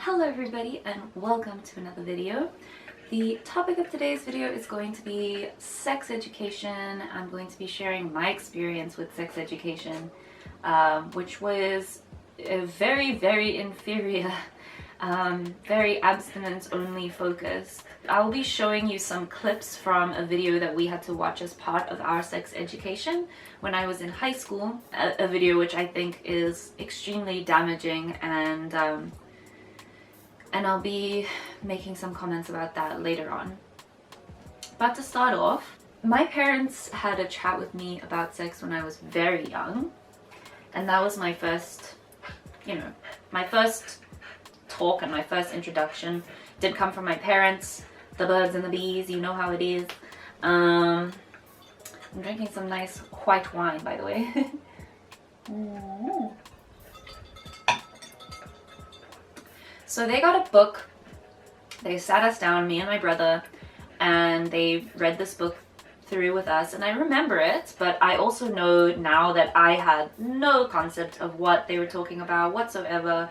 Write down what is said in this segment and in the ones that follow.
Hello everybody and welcome to another video. The topic of today's video is going to be sex education. I'm going to be sharing my experience with sex education, which was very inferior, very abstinence-only focused. I will be showing you some clips from a video that we had to watch as part of our sex education when I was in high school, a video which I think is extremely damaging, and I'll be making some comments about that later on. But to start off, my parents had a chat with me about sex when I was very young, and that was my first, my first talk and my first introduction did come from my parents. The birds and the bees, you know how it is. I'm drinking some nice white wine, by the way. So they got a book, they sat us down, me and my brother, and they read this book through with us, and I remember it, but I also know now that I had no concept of what they were talking about whatsoever.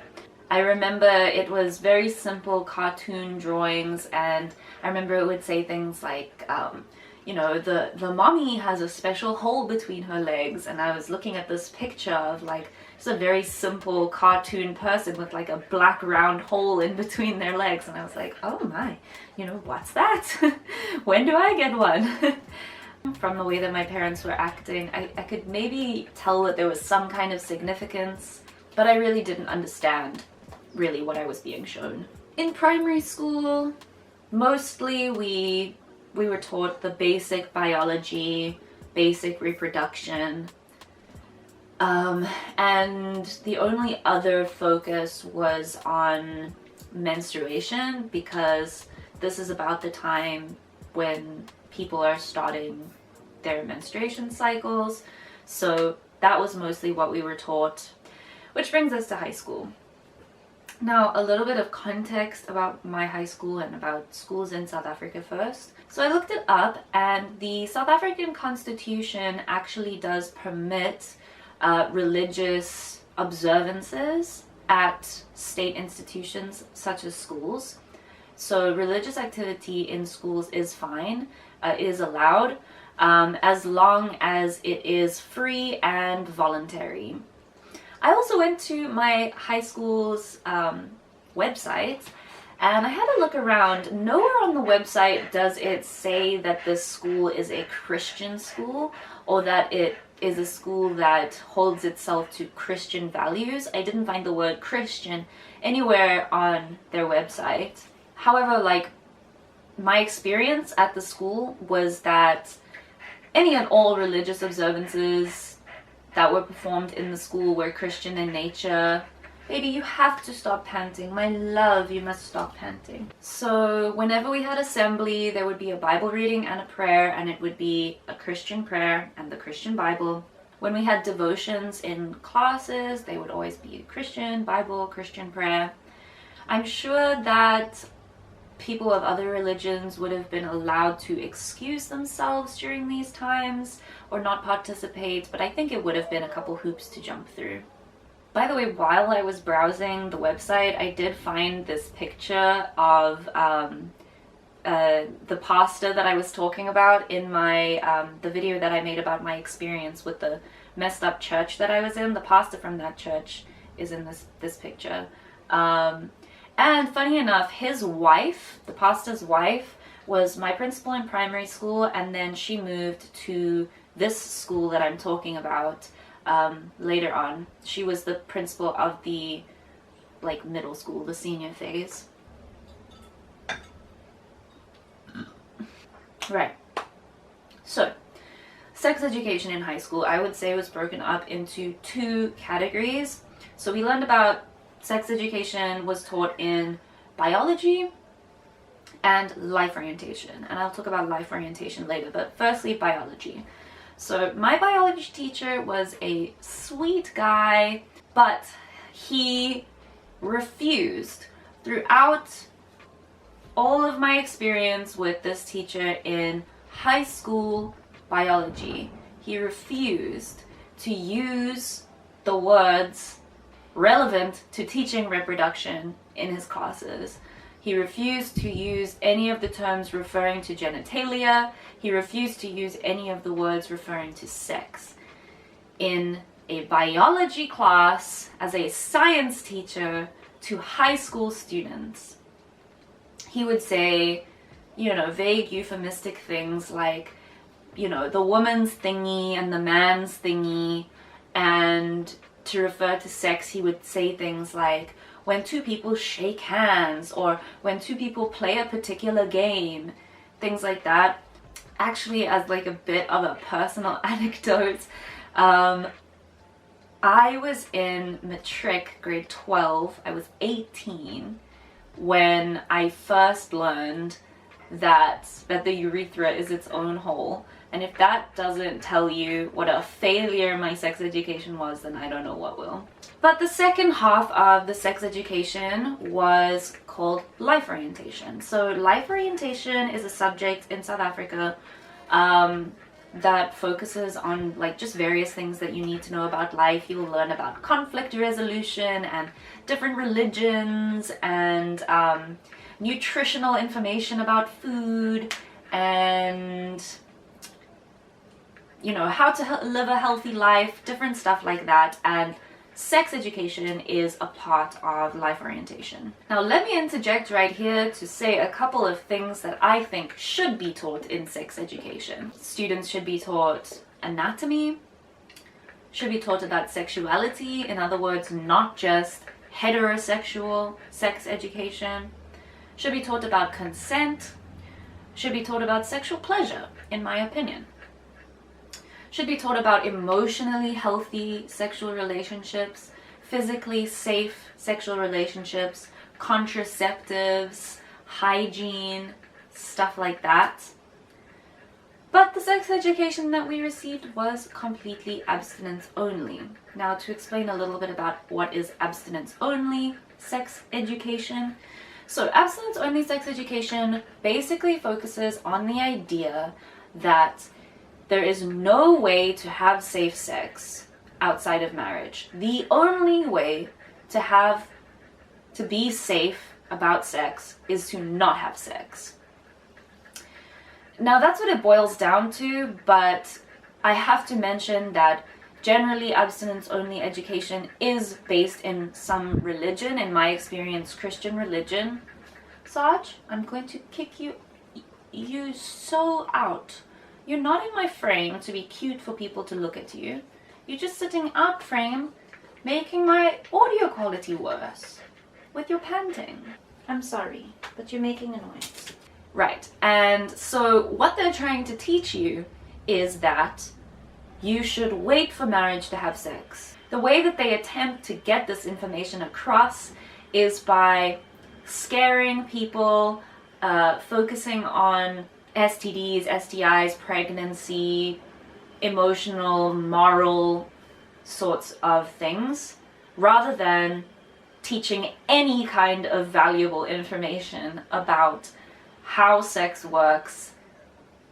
I remember it was very simple cartoon drawings, and I remember it would say things like, the mommy has a special hole between her legs, and I was looking at this picture of like just a very simple cartoon person with like a black round hole in between their legs, and I was like, oh my, what's that? When do I get one? From the way that my parents were acting, I could maybe tell that there was some kind of significance, but I really didn't understand really what I was being shown. In primary school, mostly we were taught the basic biology, basic reproduction, and the only other focus was on menstruation, because this is about the time when people are starting their menstruation cycles. So that was mostly what we were taught, which brings us to high school. Now, a little bit of context about my high school and about schools in South Africa first. So I looked it up, and the South African Constitution actually does permit religious observances at state institutions such as schools. So religious activity in schools is fine, is allowed, as long as it is free and voluntary. I also went to my high school's website, and I had a look around. Nowhere on the website does it say that this school is a Christian school, or that it is a school that holds itself to Christian values. I didn't find the word Christian anywhere on their website. However, my experience at the school was that any and all religious observances that were performed in the school were Christian in nature. Baby, you have to stop panting. My love, you must stop panting. So whenever we had assembly, there would be a Bible reading and a prayer, and it would be a Christian prayer and the Christian Bible. When we had devotions in classes, they would always be Christian Bible, Christian prayer. I'm sure that people of other religions would have been allowed to excuse themselves during these times or not participate, but I think it would have been a couple hoops to jump through. By the way, while I was browsing the website, I did find this picture of the pastor that I was talking about in my the video that I made about my experience with the messed up church that I was in. The pastor from that church is in this picture. And funny enough, his wife, the pastor's wife, was my principal in primary school, and then she moved to this school that I'm talking about later on. She was the principal of the middle school, the senior phase. Right. So, sex education in high school, I would say, was broken up into two categories. So we learned about sex education was taught in biology and life orientation, and I'll talk about life orientation later, but firstly biology. So my biology teacher was a sweet guy, but he refused throughout all of my experience with this teacher in high school biology. He refused to use the words relevant to teaching reproduction in his classes. He refused to use any of the terms referring to genitalia. He refused to use any of the words referring to sex. In a biology class, as a science teacher to high school students, he would say, vague euphemistic things like, the woman's thingy and the man's thingy. And to refer to sex, he would say things like, when two people shake hands, or when two people play a particular game, things like that. Actually, as like a bit of a personal anecdote, I was in matric grade 12. I was 18 when I first learned that the urethra is its own hole. And if that doesn't tell you what a failure my sex education was, then I don't know what will. But the second half of the sex education was called life orientation. So life orientation is a subject in South Africa that focuses on like just various things that you need to know about life. You'll learn about conflict resolution and different religions and nutritional information about food and how to live a healthy life, different stuff like that. And sex education is a part of life orientation. Now let me interject right here to say a couple of things that I think should be taught in sex education. Students should be taught anatomy, should be taught about sexuality, in other words, not just heterosexual sex education, should be taught about consent, should be taught about sexual pleasure, in my opinion. Should be taught about emotionally healthy sexual relationships, physically safe sexual relationships, contraceptives, hygiene, stuff like that. But the sex education that we received was completely abstinence only. Now, to explain a little bit about what is abstinence only sex education. So abstinence only sex education basically focuses on the idea that there is no way to have safe sex outside of marriage. The only way to be safe about sex is to not have sex. Now that's what it boils down to, but I have to mention that generally abstinence-only education is based in some religion, in my experience, Christian religion. Sarge, I'm going to kick you so out. You're not in my frame to be cute for people to look at you. You're just sitting out frame, making my audio quality worse with your panting. I'm sorry, but you're making a noise. Right, and so what they're trying to teach you is that you should wait for marriage to have sex. The way that they attempt to get this information across is by scaring people, focusing on STDs, STIs, pregnancy, emotional, moral sorts of things, rather than teaching any kind of valuable information about how sex works,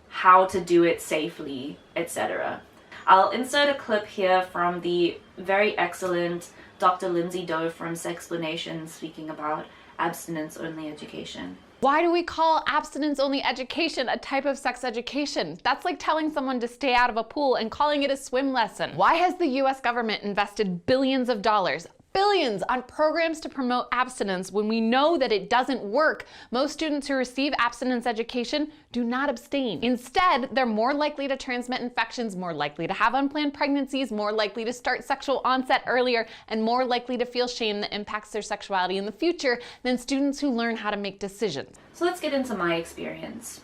how to do it safely, etc. I'll insert a clip here from the very excellent Dr. Lindsay Doe from Sexplanation speaking about abstinence-only education. Why do we call abstinence-only education a type of sex education? That's like telling someone to stay out of a pool and calling it a swim lesson. Why has the US government invested billions of dollars, billions, on programs to promote abstinence when we know that it doesn't work? Most students who receive abstinence education do not abstain. Instead, they're more likely to transmit infections, more likely to have unplanned pregnancies, more likely to start sexual onset earlier, and more likely to feel shame that impacts their sexuality in the future than students who learn how to make decisions. So let's get into my experience.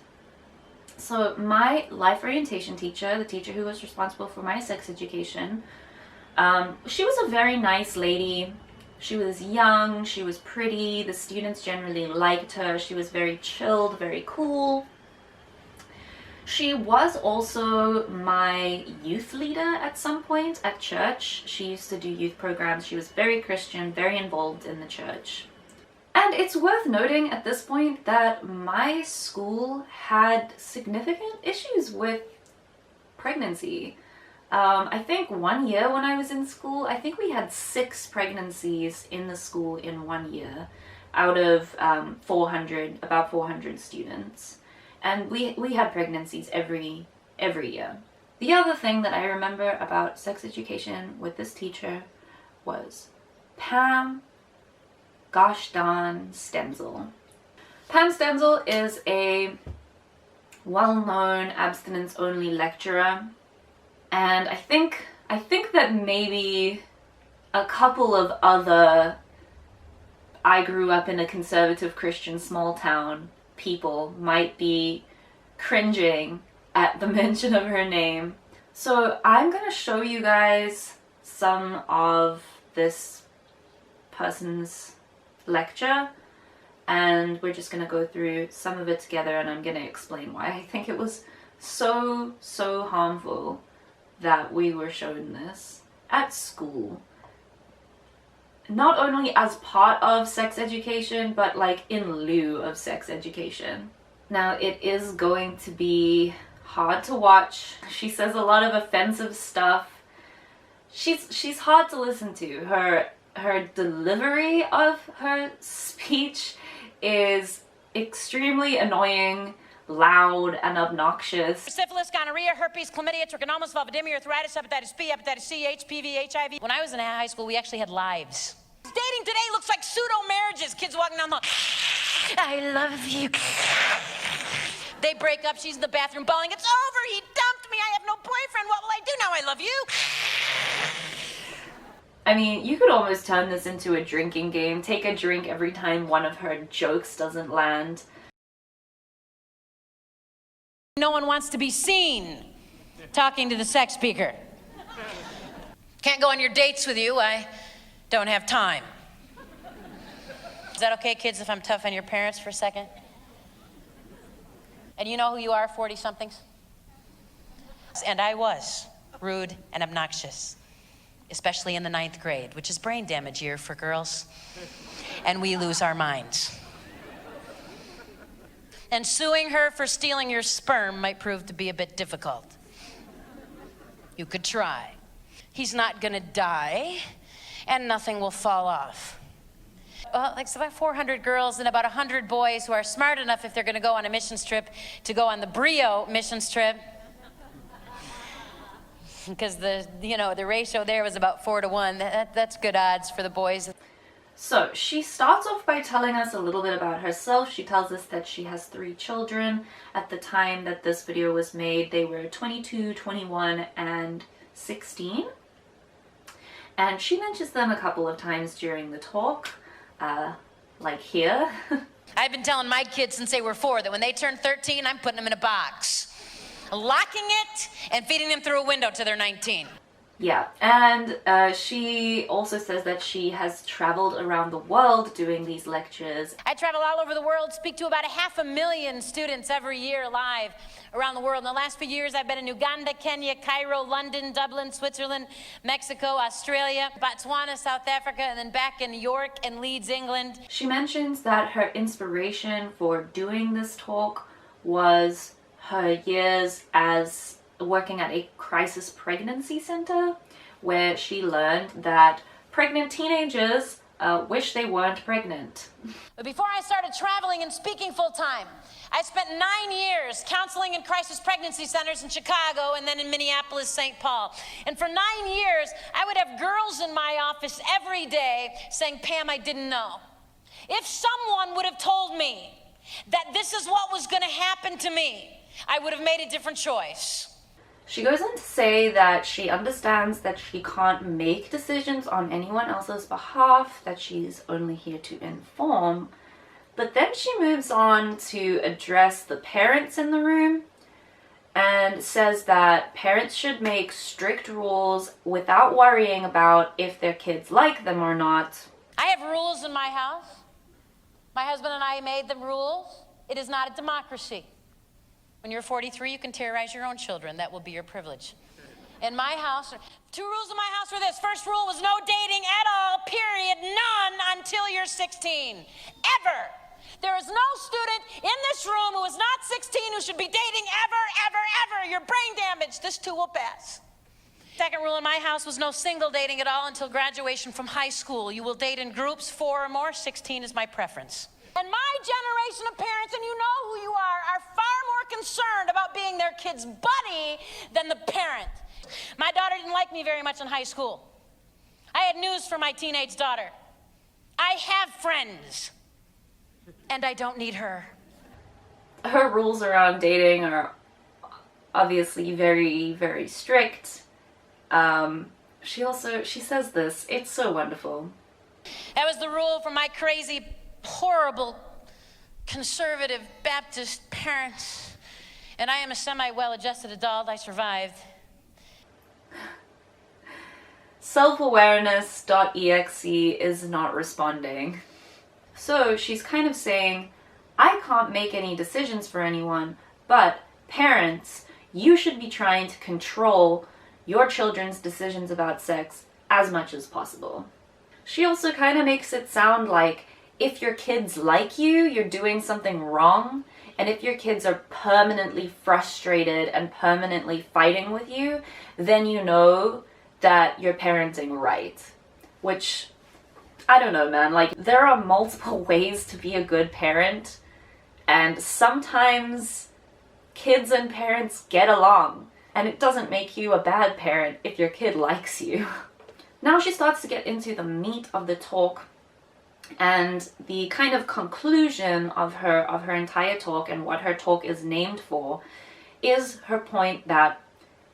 So my life orientation teacher, the teacher who was responsible for my sex education, she was a very nice lady. She was young, she was pretty, the students generally liked her, she was very chilled, very cool. She was also my youth leader at some point at church. She used to do youth programs. She was very Christian, very involved in the church. And it's worth noting at this point that my school had significant issues with pregnancy. I think one year when I was in school, I think we had 6 pregnancies in the school in 1 year out of about 400 students. And we had pregnancies every year. The other thing that I remember about sex education with this teacher was Pam gosh darn Stenzel. Pam Stenzel is a well-known abstinence-only lecturer, and I think that maybe a couple of other I grew up in a conservative Christian small town people might be cringing at the mention of her name. So I'm gonna show you guys some of this person's lecture, and we're just gonna go through some of it together, and I'm gonna explain why I think it was so harmful that we were shown this at school. Not only as part of sex education, but like in lieu of sex education. Now, it is going to be hard to watch. She says a lot of offensive stuff. She's hard to listen to. Her delivery of her speech is extremely annoying, loud, and obnoxious. Syphilis, gonorrhea, herpes, chlamydia, trichomonas, vulvodynia, arthritis, hepatitis B, hepatitis C, HPV, HIV. When I was in high school, we actually had lives. Dating today looks like pseudo-marriages. Kids walking down the I love you. They break up, she's in the bathroom bawling, it's over, he dumped me, I have no boyfriend, what will I do now, I love you? I mean, you could almost turn this into a drinking game. Take a drink every time one of her jokes doesn't land. No one wants to be seen talking to the sex speaker. Can't go on your dates with you, I don't have time. Is that okay, kids, if I'm tough on your parents for a second? And you know who you are, 40-somethings? And I was rude and obnoxious, especially in the 9th grade, which is brain damage year for girls. And we lose our minds. And suing her for stealing your sperm might prove to be a bit difficult. You could try. He's not gonna die, and nothing will fall off. Well, like about 400 girls and about 100 boys who are smart enough, if they're gonna go on a missions trip, to go on the Brio missions trip. Because the ratio there was about 4 to 1. That's good odds for the boys. So she starts off by telling us a little bit about herself. She tells us that she has 3 children. At the time that this video was made, they were 22, 21, and 16. And she mentions them a couple of times during the talk, like here. I've been telling my kids since they were 4 that when they turn 13, I'm putting them in a box, locking it and feeding them through a window till they're 19. Yeah, and she also says that she has traveled around the world doing these lectures. I travel all over the world, speak to about 500,000 students every year live around the world. In the last few years, I've been in Uganda, Kenya, Cairo, London, Dublin, Switzerland, Mexico, Australia, Botswana, South Africa, and then back in New York and Leeds, England. She mentions that her inspiration for doing this talk was her years as working at a crisis pregnancy center, where she learned that pregnant teenagers wish they weren't pregnant. But before I started traveling and speaking full-time, I spent 9 years counseling in crisis pregnancy centers in Chicago and then in Minneapolis, St. Paul. And for 9 years, I would have girls in my office every day saying, Pam, I didn't know. If someone would have told me that this is what was going to happen to me, I would have made a different choice. She goes on to say that she understands that she can't make decisions on anyone else's behalf, that she's only here to inform, but then she moves on to address the parents in the room and says that parents should make strict rules without worrying about if their kids like them or not. I have rules in my house. My husband and I made the rules. It is not a democracy. When you're 43, you can terrorize your own children. That will be your privilege. In my house, 2 rules in my house were this. First rule was no dating at all, period, none until you're 16. Ever. There is no student in this room who is not 16 who should be dating ever, ever, ever. You're brain damaged. This too will pass. Second rule in my house was no single dating at all until graduation from high school. You will date in groups, 4 or more. 16 is my preference. And my generation of parents, and you know who you are far more concerned about being their kid's buddy than the parent. My daughter didn't like me very much in high school. I had news for my teenage daughter. I have friends, and I don't need her. Her rules around dating are obviously very, very strict. She says this, it's so wonderful. That was the rule for my crazy, horrible, conservative Baptist parents. And I am a semi-well-adjusted adult. I survived. Selfawareness.exe is not responding. So she's kind of saying, I can't make any decisions for anyone, but parents, you should be trying to control your children's decisions about sex as much as possible. She also kind of makes it sound like if your kids like you, you're doing something wrong, and if your kids are permanently frustrated and permanently fighting with you, then you know that you're parenting right. Which, I don't know, man, like, there are multiple ways to be a good parent, and sometimes kids and parents get along, and it doesn't make you a bad parent if your kid likes you. Now she starts to get into the meat of the talk, and the kind of conclusion of her entire talk and what her talk is named for is her point that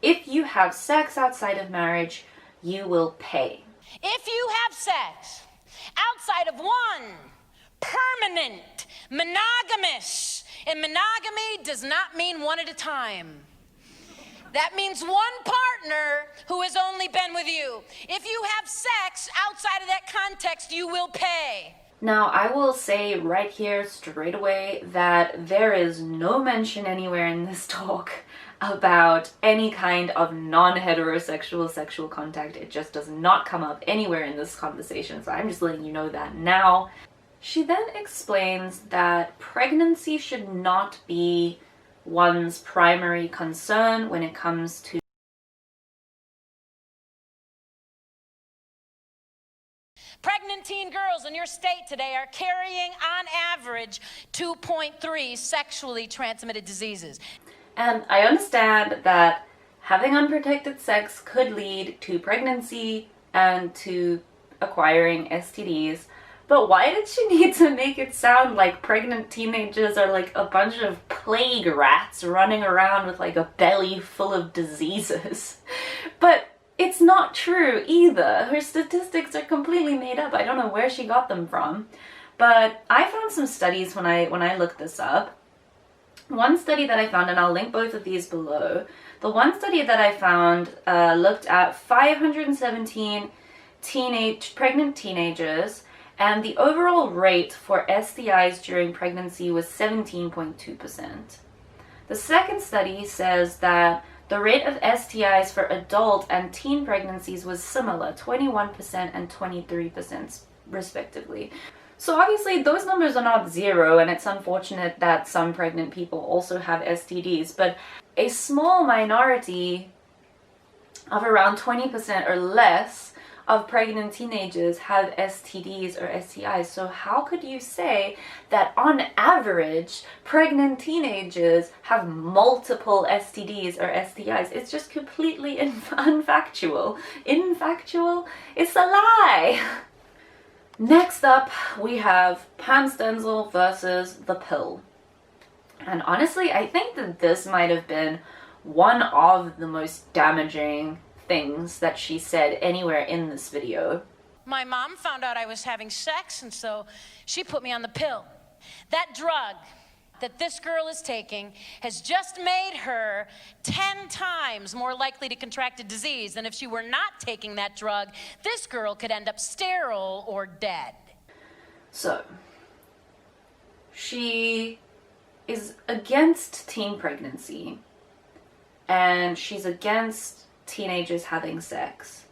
if you have sex outside of marriage, you will pay. If you have sex outside of one permanent, monogamous, and monogamy does not mean one at a time. That means one partner who has only been with you. If you have sex outside of that context, you will pay. Now, I will say right here straight away that there is no mention anywhere in this talk about any kind of non-heterosexual sexual contact. It just does not come up anywhere in this conversation, so I'm just letting you know that now. She then explains that pregnancy should not be one's primary concern when it comes to Pregnant teen girls in your state today are carrying, on average, 2.3 sexually transmitted diseases. And I understand that having unprotected sex could lead to pregnancy and to acquiring STDs, but why did she need to make it sound like pregnant teenagers are like a bunch of plague rats running around with like a belly full of diseases? But it's not true either. Her statistics are completely made up. I don't know where she got them from. But I found some studies when I looked this up. One study that I found, and I'll link both of these below, the one study that I found looked at 517 pregnant teenagers, and the overall rate for STIs during pregnancy was 17.2%. The second study says that the rate of STIs for adult and teen pregnancies was similar, 21% and 23% respectively. So obviously those numbers are not zero, and it's unfortunate that some pregnant people also have STDs, but a small minority of around 20% or less of pregnant teenagers have STDs or STIs. So how could you say that on average pregnant teenagers have multiple STDs or STIs? It's just completely unfactual. Infactual? It's a lie! Next up, we have Pam Stenzel versus the pill. And honestly, I think that this might have been one of the most damaging things that she said anywhere in this video. My mom found out I was having sex, and so she put me on the pill. That drug that this girl is taking has just made her 10 times more likely to contract a disease than if she were not taking that drug. This girl could end up sterile or dead. So, she is against teen pregnancy, and she's against teenagers having sex.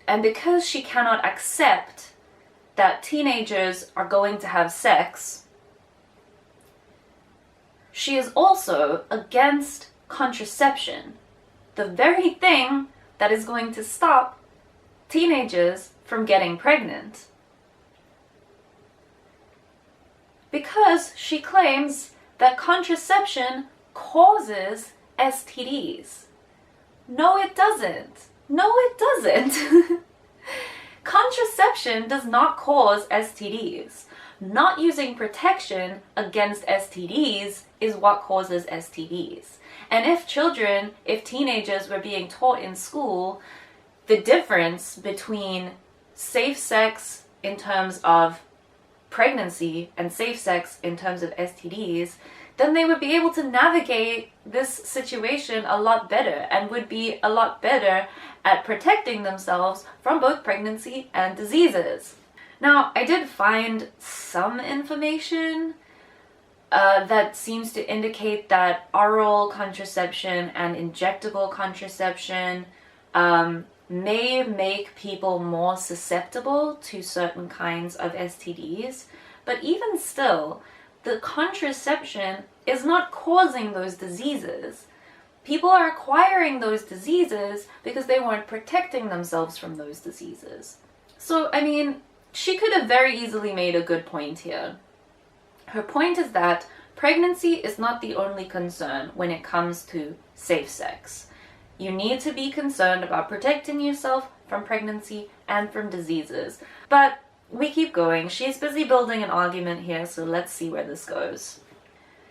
And because she cannot accept that teenagers are going to have sex, she is also against contraception, the very thing that is going to stop teenagers from getting pregnant. Because she claims that contraception causes STDs. No, it doesn't. No, it doesn't. Contraception does not cause STDs. Not using protection against STDs is what causes STDs. And if teenagers were being taught in school the difference between safe sex in terms of pregnancy and safe sex in terms of STDs, then they would be able to navigate this situation a lot better and would be a lot better at protecting themselves from both pregnancy and diseases. Now, I did find some information that seems to indicate that oral contraception and injectable contraception may make people more susceptible to certain kinds of STDs, but even still, the contraception is not causing those diseases. People are acquiring those diseases because they weren't protecting themselves from those diseases. So, I mean, she could have very easily made a good point here. Her point is that pregnancy is not the only concern when it comes to safe sex. You need to be concerned about protecting yourself from pregnancy and from diseases. But we keep going. She's busy building an argument here, so let's see where this goes.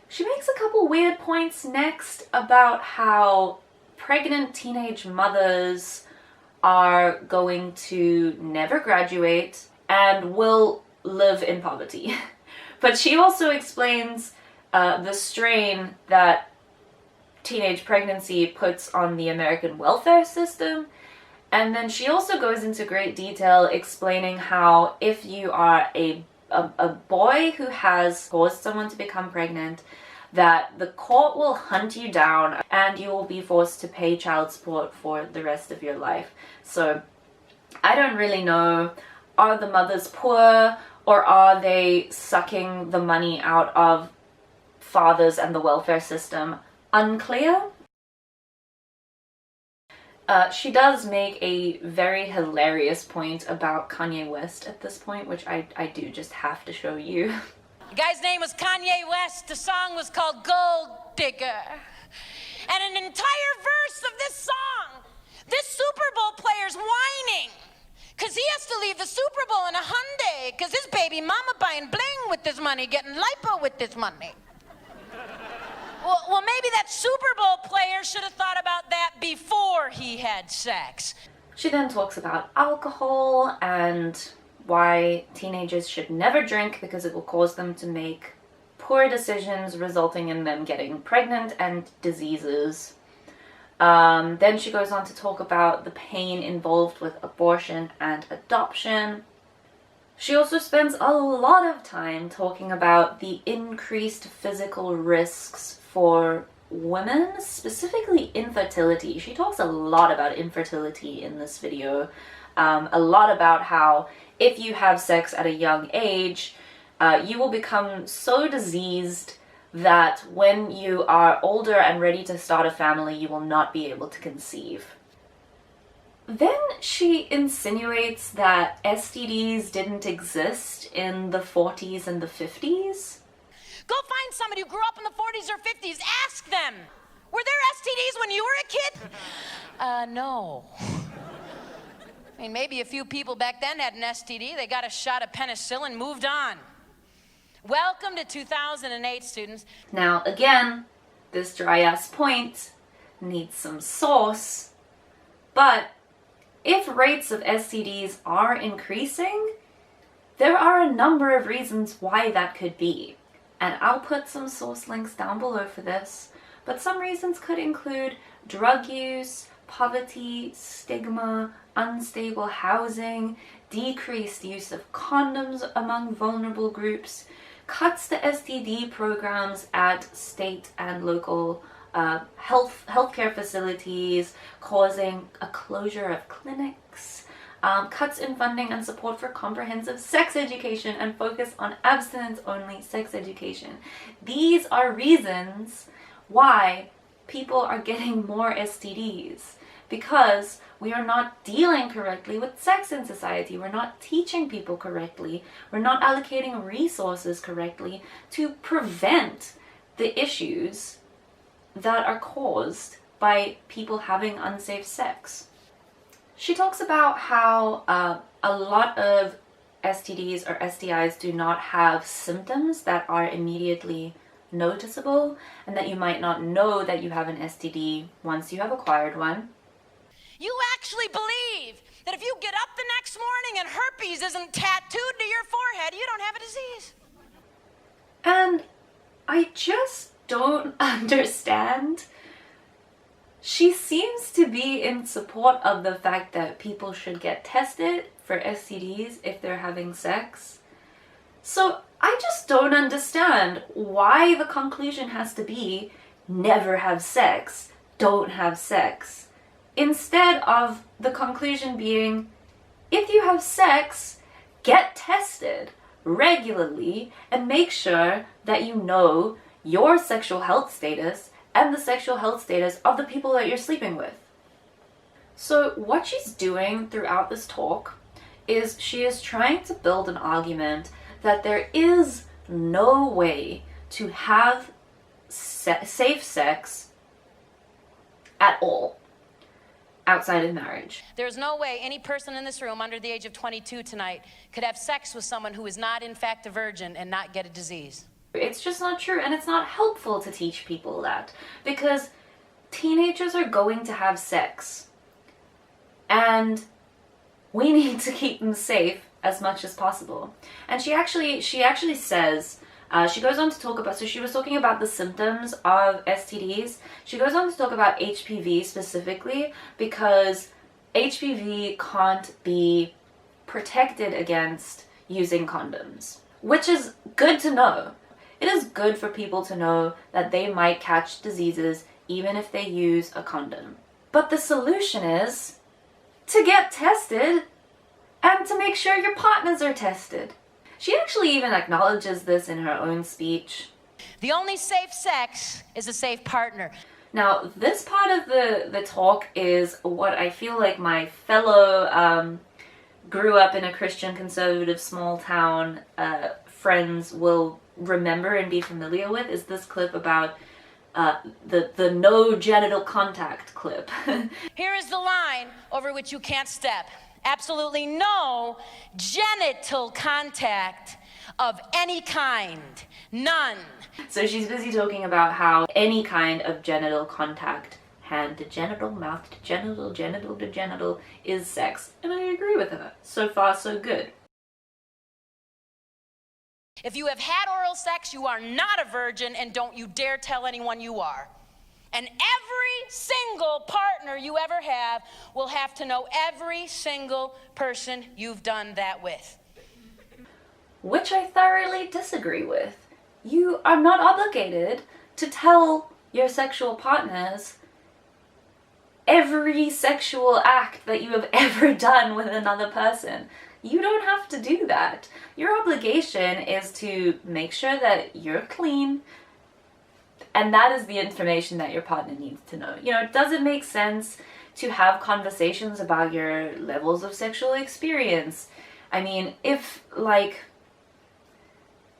She makes a couple weird points next about how pregnant teenage mothers are going to never graduate and will live in poverty. But she also explains the strain that teenage pregnancy puts on the American welfare system. And then she also goes into great detail explaining how if you are a boy who has caused someone to become pregnant, that the court will hunt you down and you will be forced to pay child support for the rest of your life. So I don't really know, are the mothers poor or are they sucking the money out of fathers and the welfare system? Unclear. She does make a very hilarious point about Kanye West at this point, which I do just have to show you. The guy's name was Kanye West. The song was called Gold Digger. And an entire verse of this song, this Super Bowl player's whining because he has to leave the Super Bowl in a Hyundai because his baby mama buying bling with this money, getting lipo with this money. Well, maybe that Super Bowl player should have thought about that before he had sex. She then talks about alcohol and why teenagers should never drink because it will cause them to make poor decisions resulting in them getting pregnant and diseases. Then she goes on to talk about the pain involved with abortion and adoption. She also spends a lot of time talking about the increased physical risks for women, specifically infertility. She talks a lot about infertility in this video. A lot about how if you have sex at a young age, you will become so diseased that when you are older and ready to start a family, you will not be able to conceive. Then she insinuates that STDs didn't exist in the 40s and the 50s. Go find somebody who grew up in the 40s or 50s. Ask them. Were there STDs when you were a kid? No. I mean, maybe a few people back then had an STD. They got a shot of penicillin, moved on. Welcome to 2008, students. Now, again, this dry-ass point needs some sauce, but if rates of STDs are increasing, there are a number of reasons why that could be. And I'll put some source links down below for this, but some reasons could include drug use, poverty, stigma, unstable housing, decreased use of condoms among vulnerable groups, cuts to STD programs at state and local healthcare facilities, causing a closure of clinics, cuts in funding and support for comprehensive sex education and focus on abstinence-only sex education. These are reasons why people are getting more STDs. because we are not dealing correctly with sex in society. We're not teaching people correctly. We're not allocating resources correctly to prevent the issues that are caused by people having unsafe sex. She talks about how a lot of STDs or STIs do not have symptoms that are immediately noticeable, and that you might not know that you have an STD once you have acquired one. You actually believe that if you get up the next morning and herpes isn't tattooed to your forehead, you don't have a disease. And I just don't understand. She seems to be in support of the fact that people should get tested for STDs if they're having sex. So I just don't understand why the conclusion has to be never have sex, don't have sex, instead of the conclusion being if you have sex, get tested regularly and make sure that you know your sexual health status and the sexual health status of the people that you're sleeping with. So what she's doing throughout this talk is she is trying to build an argument that there is no way to have safe sex at all outside of marriage. There's no way any person in this room under the age of 22 tonight could have sex with someone who is not in fact a virgin and not get a disease. It's just not true, and it's not helpful to teach people that, because teenagers are going to have sex, and we need to keep them safe as much as possible. And she actually says, she goes on to talk about, so she was talking about the symptoms of STDs. She goes on to talk about HPV specifically, because HPV can't be protected against using condoms, which is good to know. It is good for people to know that they might catch diseases even if they use a condom. But the solution is to get tested and to make sure your partners are tested. She actually even acknowledges this in her own speech. The only safe sex is a safe partner. Now, this part of the talk is what I feel like my fellow grew up in a Christian conservative small town friends will remember and be familiar with, is this clip about the no genital contact clip. Here is the line over which you can't step. Absolutely no genital contact of any kind. None. So she's busy talking about how any kind of genital contact, hand to genital, mouth to genital, genital to genital, is sex. And I agree with her. So far, so good. If you have had oral sex, you are not a virgin, and don't you dare tell anyone you are. And every single partner you ever have will have to know every single person you've done that with. Which I thoroughly disagree with. You are not obligated to tell your sexual partners every sexual act that you have ever done with another person. You don't have to do that. Your obligation is to make sure that you're clean, and that is the information that your partner needs to know. You know, does it make sense to have conversations about your levels of sexual experience? I mean, if, like,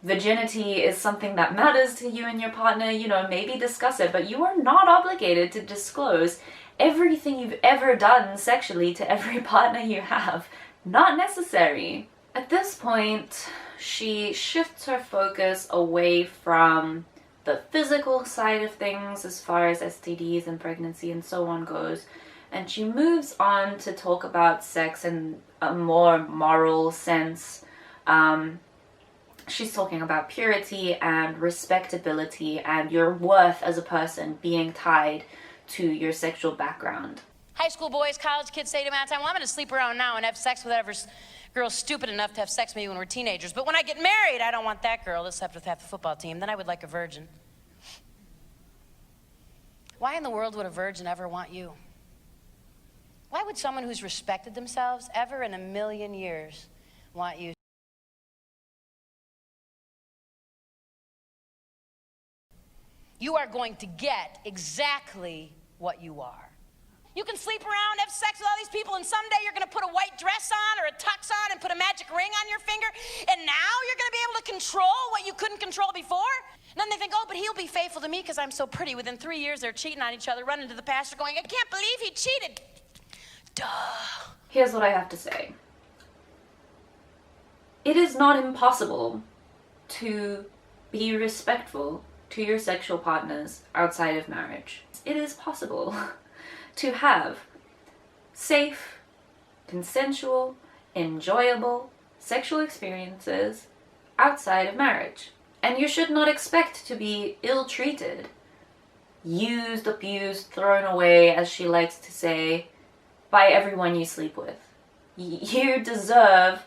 virginity is something that matters to you and your partner, you know, maybe discuss it, but you are not obligated to disclose everything you've ever done sexually to every partner you have. Not necessary. At this point, she shifts her focus away from the physical side of things as far as STDs and pregnancy and so on goes, and she moves on to talk about sex in a more moral sense. She's talking about purity and respectability and your worth as a person being tied to your sexual background. High school boys, college kids say to me all the time, well, I'm going to sleep around now and have sex with whatever girl's stupid enough to have sex with me when we're teenagers. But when I get married, I don't want that girl that slept with half the football team. Then I would like a virgin. Why in the world would a virgin ever want you? Why would someone who's respected themselves ever in a million years want you? You are going to get exactly what you are. You can sleep around, have sex with all these people, and someday you're going to put a white dress on or a tux on and put a magic ring on your finger, and now you're going to be able to control what you couldn't control before? And then they think, oh, but he'll be faithful to me because I'm so pretty. Within 3 years, they're cheating on each other, running to the pastor going, I can't believe he cheated. Duh. Here's what I have to say. It is not impossible to be respectful to your sexual partners outside of marriage. It is possible to have safe, consensual, enjoyable sexual experiences outside of marriage. And you should not expect to be ill-treated, used, abused, thrown away, as she likes to say, by everyone you sleep with. You deserve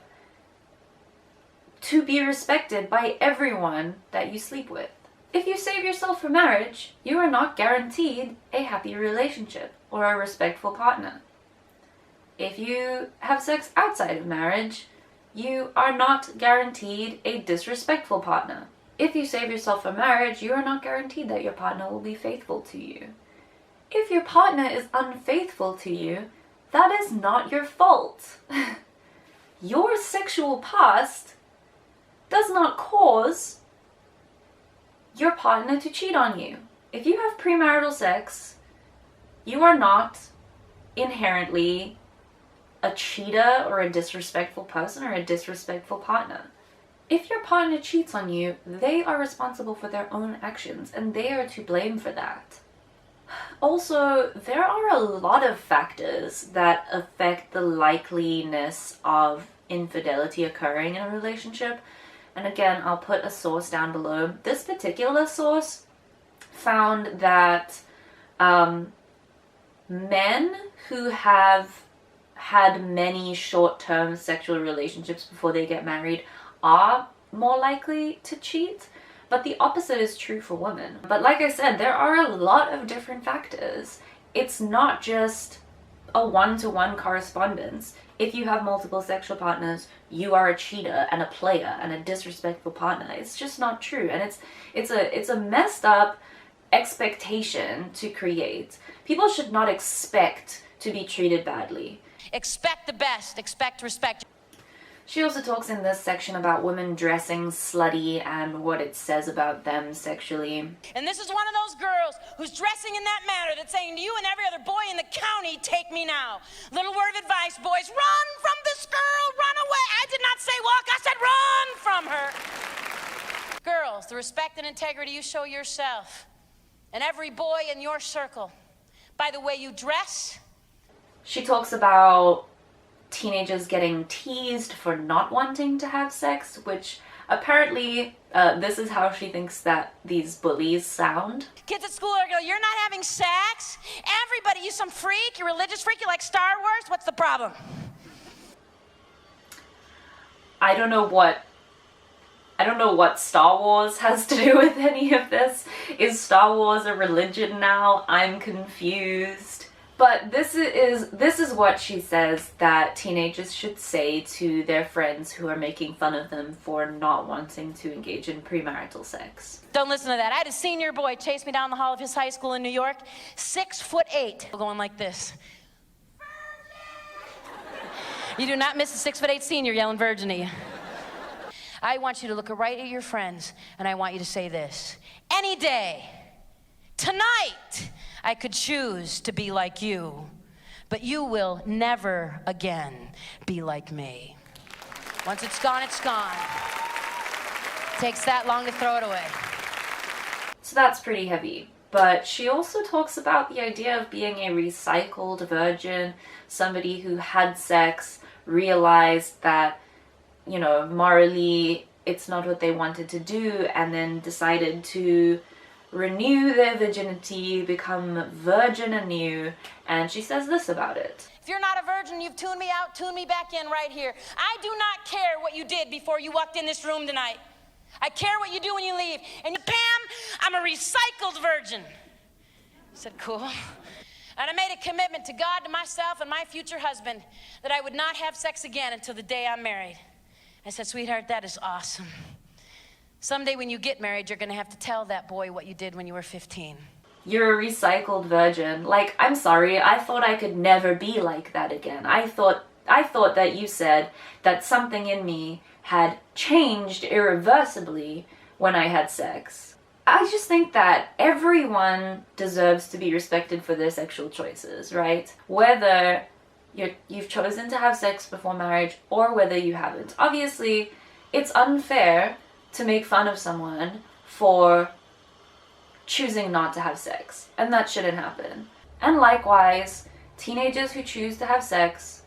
to be respected by everyone that you sleep with. If you save yourself for marriage, you are not guaranteed a happy relationship or a respectful partner. If you have sex outside of marriage, you are not guaranteed a disrespectful partner. If you save yourself for marriage, you are not guaranteed that your partner will be faithful to you. If your partner is unfaithful to you, that is not your fault. Your sexual past does not cause your partner to cheat on you. If you have premarital sex, you are not inherently a cheater or a disrespectful person or a disrespectful partner. If your partner cheats on you, they are responsible for their own actions and they are to blame for that. Also, there are a lot of factors that affect the likeliness of infidelity occurring in a relationship. And again, I'll put a source down below. This particular source found that men who have had many short-term sexual relationships before they get married are more likely to cheat, but the opposite is true for women. But like I said, there are a lot of different factors. It's not just a one-to-one correspondence. If you have multiple sexual partners, you are a cheater and a player and a disrespectful partner. It's just not true, and it's a messed up expectation to create. People should not expect to be treated badly. Expect the best, expect respect. She also talks in this section about women dressing slutty and what it says about them sexually. And this is one of those girls who's dressing in that manner that's saying to you and every other boy in the county, take me now. Little word of advice, boys, run from this girl, run away. I did not say walk, I said run from her. Girls, the respect and integrity you show yourself and every boy in your circle by the way you dress. She talks about teenagers getting teased for not wanting to have sex, which apparently this is how she thinks that these bullies sound. Kids at school are going, you're not having sex? Everybody, you some freak? You religious freak? You like Star Wars? What's the problem? I don't know what Star Wars has to do with any of this. Is Star Wars a religion now? I'm confused. But this is what she says that teenagers should say to their friends who are making fun of them for not wanting to engage in premarital sex. Don't listen to that. I had a senior boy chase me down the hall of his high school in New York, 6'8", going like this. You do not miss a 6'8" senior yelling virginity. I want you to look right at your friends, and I want you to say this. Any day, tonight, I could choose to be like you, but you will never again be like me. Once it's gone, it's gone. It takes that long to throw it away. So that's pretty heavy. But she also talks about the idea of being a recycled virgin, somebody who had sex, realized that, you know, morally it's not what they wanted to do, and then decided to renew their virginity, become virgin anew, and she says this about it. If you're not a virgin, you've tuned me out, tune me back in right here. I do not care what you did before you walked in this room tonight. I care what you do when you leave. And Pam, I'm a recycled virgin. I said, cool. And I made a commitment to God, to myself, and my future husband that I would not have sex again until the day I'm married. I said, sweetheart, that is awesome. Someday when you get married, you're going to have to tell that boy what you did when you were 15. you're a recycled virgin. Like, I'm sorry, I thought I could never be like that again. I thought that you said that something in me had changed irreversibly when I had sex. I just think that everyone deserves to be respected for their sexual choices, right? Whether you've chosen to have sex before marriage or whether you haven't. Obviously, it's unfair to make fun of someone for choosing not to have sex, and that shouldn't happen. And likewise, teenagers who choose to have sex,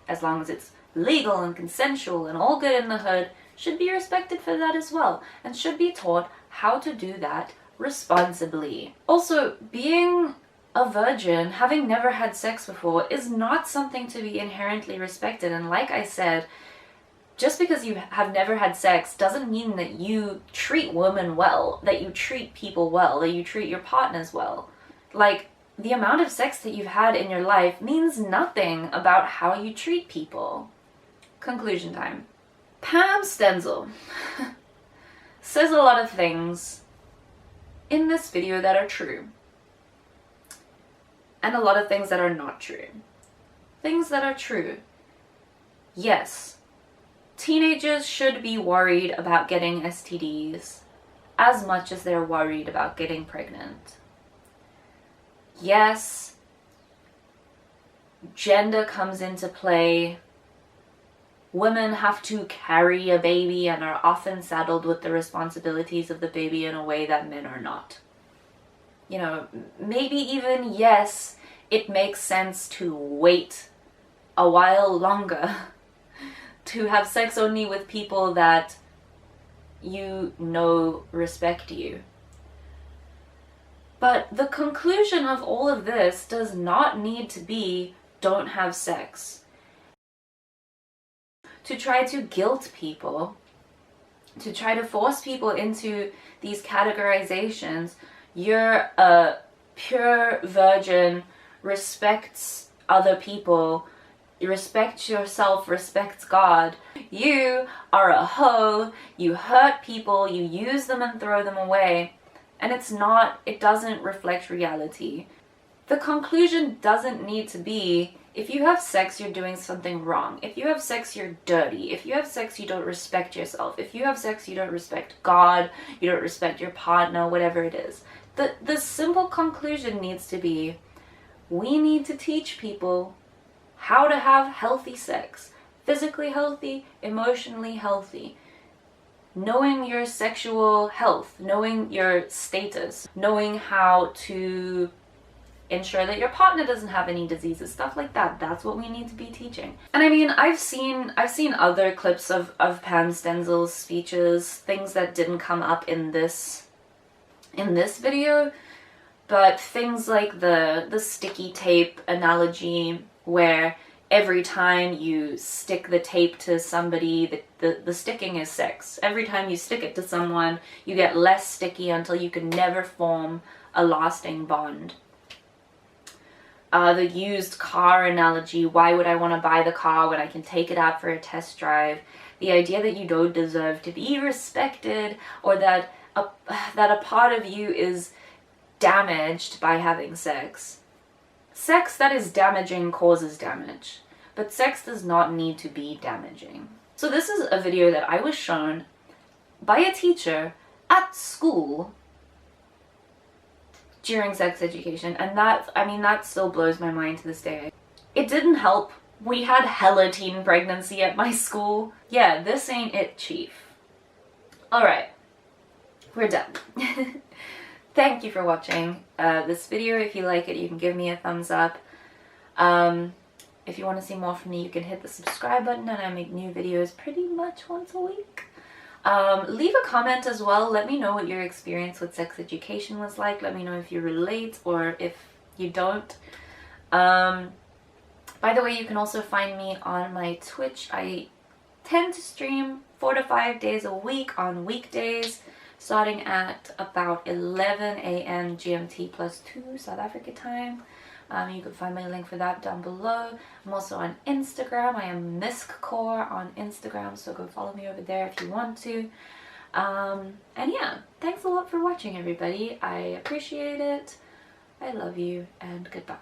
as long as it's legal and consensual and all good in the hood, should be respected for that as well, and should be taught how to do that responsibly. Also, being a virgin, having never had sex before, is not something to be inherently respected. And like I said, just because you have never had sex doesn't mean that you treat women well, that you treat people well, that you treat your partners well. Like, the amount of sex that you've had in your life means nothing about how you treat people. Conclusion time. Pam Stenzel says a lot of things in this video that are true, and a lot of things that are not true. Things that are true. Yes, teenagers should be worried about getting STDs as much as they're worried about getting pregnant. Yes, gender comes into play. Women have to carry a baby and are often saddled with the responsibilities of the baby in a way that men are not. You know, maybe even, yes, it makes sense to wait a while longer to have sex only with people that you know respect you. But the conclusion of all of this does not need to be don't have sex. To try to guilt people, to try to force people into these categorizations, you're a pure virgin, respects other people, respects yourself, respects God. You are a hoe, you hurt people, you use them and throw them away, and it doesn't reflect reality. The conclusion doesn't need to be, if you have sex, you're doing something wrong. If you have sex, you're dirty. If you have sex, you don't respect yourself. If you have sex, you don't respect God, you don't respect your partner, whatever it is. The simple conclusion needs to be, we need to teach people how to have healthy sex. Physically healthy, emotionally healthy. Knowing your sexual health, knowing your status, knowing how to ensure that your partner doesn't have any diseases, stuff like that. That's what we need to be teaching. And I mean, I've seen other clips of Pam Stenzel's speeches, things that didn't come up in this video, but things like the sticky tape analogy, where every time you stick the tape to somebody, the sticking is sex. Every time you stick it to someone, you get less sticky until you can never form a lasting bond. The used car analogy, why would I want to buy the car when I can take it out for a test drive? The idea that you don't deserve to be respected, or that a part of you is damaged by having sex. Sex that is damaging causes damage, but sex does not need to be damaging. So this is a video that I was shown by a teacher at school during sex education, and that still blows my mind to this day. It didn't help. We had hella teen pregnancy at my school. Yeah, this ain't it, chief. Alright, we're done. Thank you for watching this video. If you like it, you can give me a thumbs up. If you want to see more from me, you can hit the subscribe button, and I make new videos pretty much once a week. Leave a comment as well. Let me know what your experience with sex education was like. Let me know if you relate or if you don't. By the way, you can also find me on my Twitch. I tend to stream 4 to 5 days a week on weekdays, starting at about 11 a.m. GMT plus 2 South Africa time. You can find my link for that down below. I'm also on Instagram. I am MiskCore on Instagram, so go follow me over there if you want to. And yeah, thanks a lot for watching, everybody. I appreciate it. I love you, and goodbye.